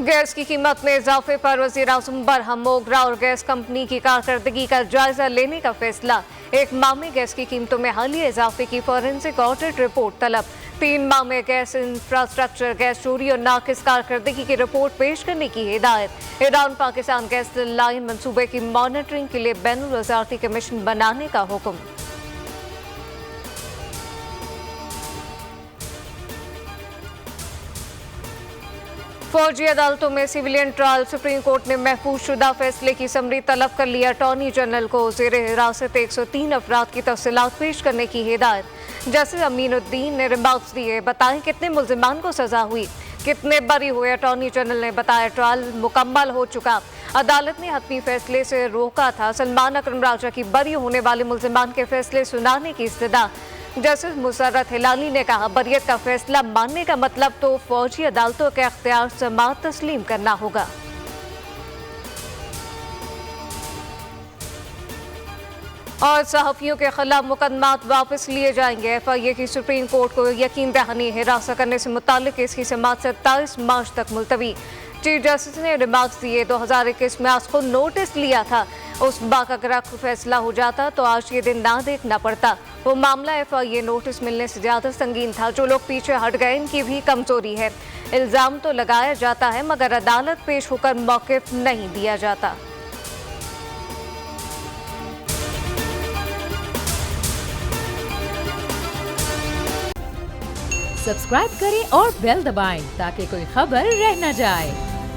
Gas की कीमत में इजाफे पर वज़ीर-ए-आज़म बरहम, मोगरा और गैस कंपनी की कारकर्दगी का जायजा लेने का फैसला। एक माह में गैस की कीमतों में हालिया इजाफे की फॉरेंसिक ऑडिट रिपोर्ट तलब। 3 माह में गैस इंफ्रास्ट्रक्चर, गैस चोरी और नाकिस कारकर्दगी की रिपोर्ट पेश करने की हिदायत। ईरान पाकिस्तान गैस लाइन मंसूबे की मॉनिटरिंग के लिए बैनुल-वज़ारती कमीशन बनाने का हुक्म। फौजी अदालतों में सिविलियन ट्रायल, सुप्रीम कोर्ट ने महफूज शुदा फैसले की समरी तलब कर लिया। अटॉर्नी जनरल को ज़ेर हिरासत 103 अफराद की तफसीलात पेश करने की हिदायत। जस्टिस अमीनुद्दीन ने रिमार्क्स दिए, बताएं कितने मुल्जिमान को सजा हुई, कितने बरी हुए। अटॉर्नी जनरल ने बताया ट्रायल मुकम्मल हो चुका, अदालत ने हतमी फैसले से रोका था। सलमान अकरम राजा की बरी होने वाले मुल्जिमान के फैसले सुनाने की इस्तदा। जस्टिस मुसर्रत हिलाली ने कहा, बरियत का फैसला मानने का मतलब तो फौजी अदालतों के अख्तियार समाअत तस्लीम करना होगा। और सहाफ़ियों के खिलाफ मुकदमात वापस लिए जाएंगे। FIA की सुप्रीम कोर्ट को यकीन दहानी हिरासत करने से मुताल्लिक इसकी समाअत 27 मार्च तक मुलतवी। चीफ जस्टिस ने रिमार्क्स दिए, 2021 में आज को नोटिस लिया था, उस बाक अगर फैसला हो जाता तो आज ये दिन ना देखना पड़ता। वो मामला FIA नोटिस मिलने से ज़्यादा संगीन था। जो लोग पीछे हट गए इनकी भी कमजोरी है। इल्ज़ाम तो लगाया जाता है मगर अदालत पेश होकर मौक़िफ़ नहीं दिया जाता। सब्सक्राइब करें और बेल दबाएं ताकि कोई खबर रह न जाए।